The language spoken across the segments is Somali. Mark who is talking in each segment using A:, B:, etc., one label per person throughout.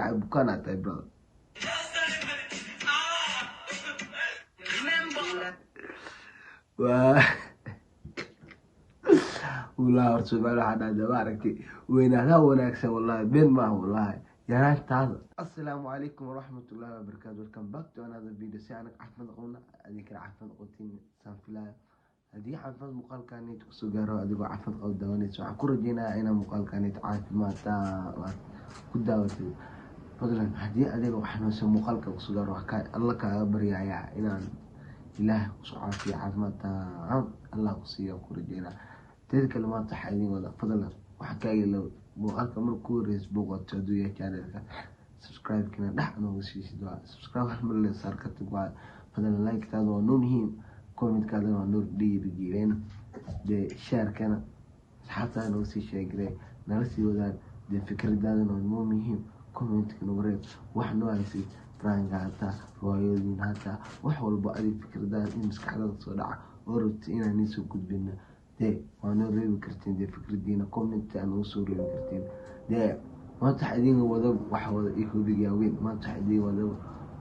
A: bukan atay brother. Wah, والله horta meel waxaa dhahda maaragtay weynaadaha wanaagsan wallahi been maaha wallahi yaraantaada. Assalaamu calaykum waraxmatullaahi wabarakaatu. Welcome back to another video. Si anaga caafimaad qabna adinkana caafimaad qabtiin saan filaayo. haddii caafimaad muuqaalkaanid kusoo gaaro adigoo caafimaad qabo daawanaysa waxaan ku rajeynayaa inaa muuqaalkaanid caafimaadka ku daawatay. fadlan haddii adiga waxaanoosa muuqaalka kusoo gaaro alla kaaga baryayaa inaan ilaah kusoo caafiyo caafimaadka allah ku siiyo ku rajeynaa. teeda kale maanta waxaa idin wada fadlan waxaa kaaga ilo muuqaalka markuu horeys booqato hadduu yahay channelka subscribe-kina dhex nooga siisid waa subscribe mar le saar ka tag waa fadlan like-taada waa noo muhiim comment-kaadana waa noo dhiirigelin dee share-kana asxaabtaada nooga sii sheegre nala sii wadaan dee fikradaadana waa noo muhiim comment-ka nagu reeb wax noo haysay franka hataa riwaayooyin hataa wax walba adig fikradaada in maskaxdaada soo dhaca oo rabta inaan nii soo gudbina dee waa noo reebi kartiin dee fikradiina comment aan ugu soo reebi kartiin dee maanta waxaa idin wada waxa wada ii hubiga weyn maanta waxaa idin wada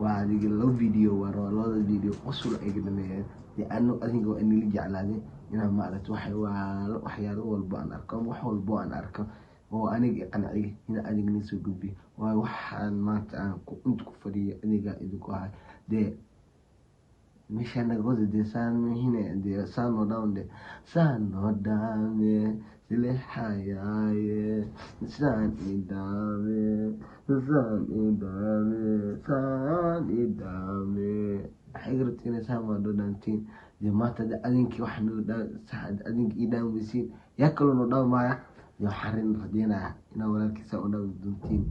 A: waa adiga laba video waa rabaa labada video usul ay dhameeyeen dee adiga waa inila jeclaadeen inaan maaragta waxyaalo walba aan arko wax walba aan arko oo aniga qanciga inaan adiga nii soo gudbiyo waayo waxaan maanta aan inta ku fadhiyo adiga idinku ahay dee meeshaan naga wada dee saan mahine dee saanoo dhan de saanoo dhame silexayaaye saan idame waxay garabta inay saan waa doo dhaantiin dee maanta de adinkii waxa noo adinka ii dhaameysiin yaa kaloo noo dhaamaya dee waxaan rajeynayaa inaa walaalkiisa u dhaami doontiin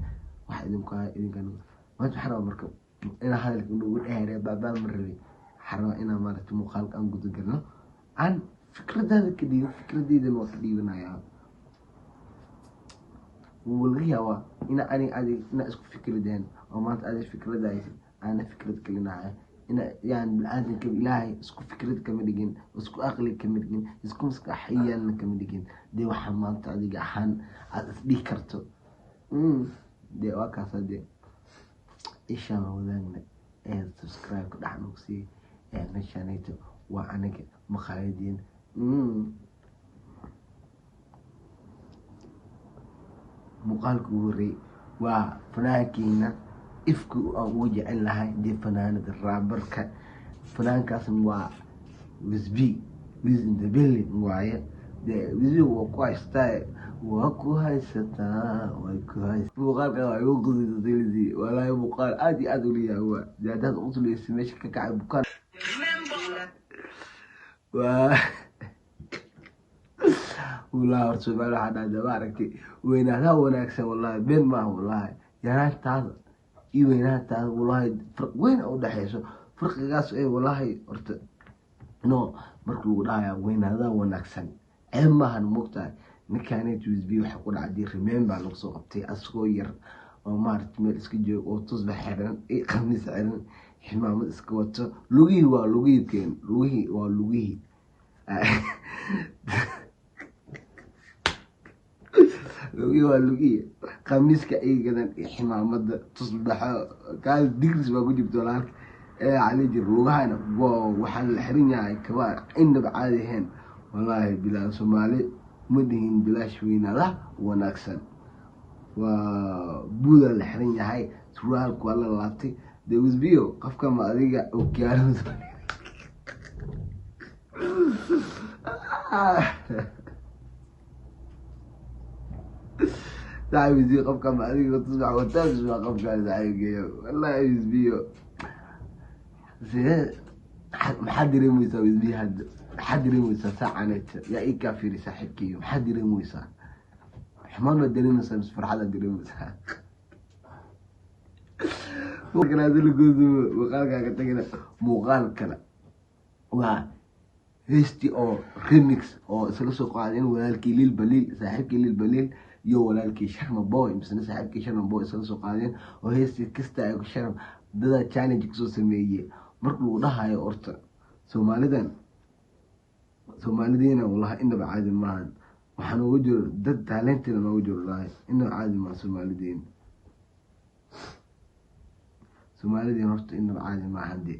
A: waxa idinku ahay idinkan maanta waxaa rabaa marka inaa hadalka nagu dheeree baabaa ma rabi xaraba inaan maaragtay muuqaalka aan guda galno aan fikradaada ka dhiibo fikradeydana waa ka dhiibanayaa laga yaabaa ina ina isku fikradeen oo maanta adig fikrada haysid aana fikrad kalinahay yaan bini-aadanka ilaahay isku fikrad kama dhigin isku aqli kama dhigin isku maskaxiyaalna kama dhigin dee waxaa maanta adiga ahaan aada isdhihi karto dee waa kaasa dee ishaan wadaagna ee subscribe-ka dhex nagu siiy meeshaanayto waa aniga maqaayadiin muuqaalka ugu horreey waa fanaankiina ifka aan ugu jecel lahay dee fanaanada raabarka fanaankaasna waa wisbi in the building waaye dee wisbi waa ku haysataa muuqaalka waa igu gududatay walaahi muuqaal aad iyo aad ula yaaba dee haddaad usuleysa meesha ka kacay bukaan والله horta meel waxaa dhahda maaragtay weynaadaha wanaagsan wallahi been maaha wallahi yaraantaada iyo weynaantaada wallahi farq weyn u dhexeyso farqigaas wallahi horta no marka lagu dhahayaa weynaadaha wanaagsan ceeb maahan moogtahay ninkaanay usb waxa ku dhacday rimeen baa lagu soo qabtay asagoo yar oo maaragtay meel iska joogo oo tusbax xiran khamiis xiran ximaamad iska wato lugihii waa lugihii lugihii khamiiska ay gadan ximaamada tusbaxo kaas digris baa ku jirto walaalka cali jir lugahana waxaa la xiran yahay kabaa inaba caadi ahayn wallaahi bilaa soomaali ma dhihin bilaash weynaadaha wanaagsan waa buuda la xiran yahay surwaalku waa la laabtay dee wisbiyo qofka ma adiga okyaalo صاحب يزي قف كم عليك تصبح وتسمع قف كان صاحبك والله يزبيه زين محد يرمي يسوي يزبيه حد يرمي يسوي ساعة نت يا إيه كافيري صاحبك محد يرمي يسوي حمار الدريم يسوي بس فرحة الدريم يسوي ممكن هذا اللي قلت وقال كذا مقال كذا هيستي أو ريميكس أو سلسلة قاعدين ولالكي للبليل صاحبك للبليل iyo walaalkii sharma boy misna saaxiibkii sharma boy isla soo qaadeen oo heesti kasta ay ku sharm dada challenge ku soo sameeyay markuu uu dhahayo horta Soomaalidiina wallahi inaba caadi maahan waxaan ugu jiro dad talented ugu jiro wallahi inaba caadi ma Soomaalidiin soomaalidii horta inaba caadi maahan dee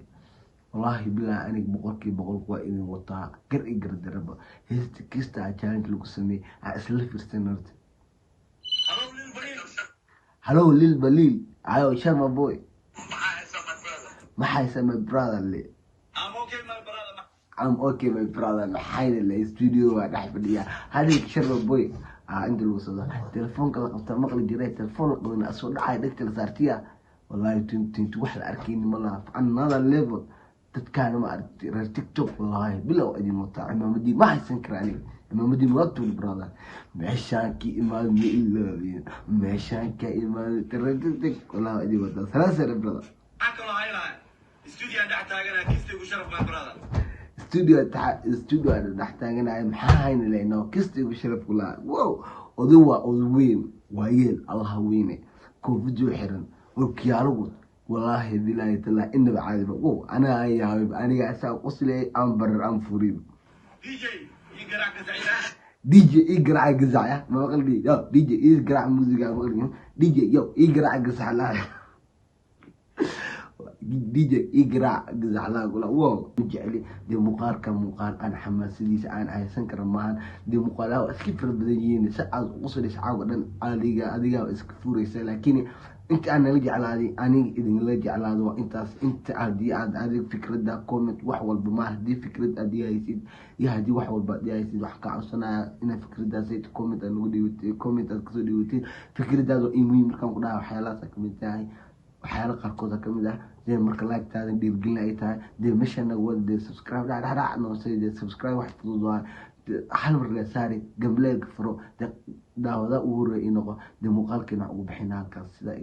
A: wallaahi bilaa anig boqolkii boqol waa idin wataa gar i gardaraba heesta kista a challenge lagu sameeyey a isla fiirsan horta hello lil balil ayo sharma boy maxaysa my brother le I'm okay my brother maxayna le studio waa dhex fadhiya hadii sharma boy inta lagu soo telefoonka la qabta maqli jiray telefoon la qabana asoo dhacay dhagta la saartiya wallahi tintu wax la arkeen ma laha another level dadkaan ma aragtay reer TikTok wallahi bilow idin wata imaamadii ma haysan karaan imaamadii waqti brother meeshaan ki imaad ma ilaawiin meeshaan ka imaad TikTok wallahi idin wata salaam brother
B: akalo haylaan studio dhex taagana kisti ugu sharaf my brother
A: studio dhex taaganaay maxaa hayna leeno kisti ugu sharaf kula wow odu waa weyn waayeen allah weyne koofidu xiran warkiyaalagu والله بالله تلا إنه بعادي بقول أنا يا حبيب أنا قاعد أسوي قصلي أم برر أم فوريب دي جي يقرأ جزعة ما بقول دي يا دي جي يقرأ موسيقى ما بقول دي جي يو يقرأ جزعة لا دي جي يقرأ جزعة لا أقول واو جعلي دي مقار كمقار أنا حماس دي سأنا هاي سنكر مان دي مقالة وأسكيف البدنيين سأل قصلي ساعة ودن على ديجا إسكفوري لكني انت انا لجي على هذه انا اذا لجي على هذا انت عادي عادي فكره دا كومنت wax walba ma hadii fikrad adii haysid iyo hadii wax walba adii haysid wax ka codsanaya in fikradaas ay comment aan ugu dhiibtay comment aad kasoo dhiibtay fikradaas oo muhiim markaan ku dhahay waxyaalahaas ka mid tahay waxyaalo qaarkood ka mid ah dee marka like taada dhiirgelin ay tahay dee meeshana wada subscribe dhac noo say subscribe wax fudud waa hal mar la saari gambleelka furo daawada ugu horeeyay noqo muuqaalkeena ugu bixinaa halkaas sida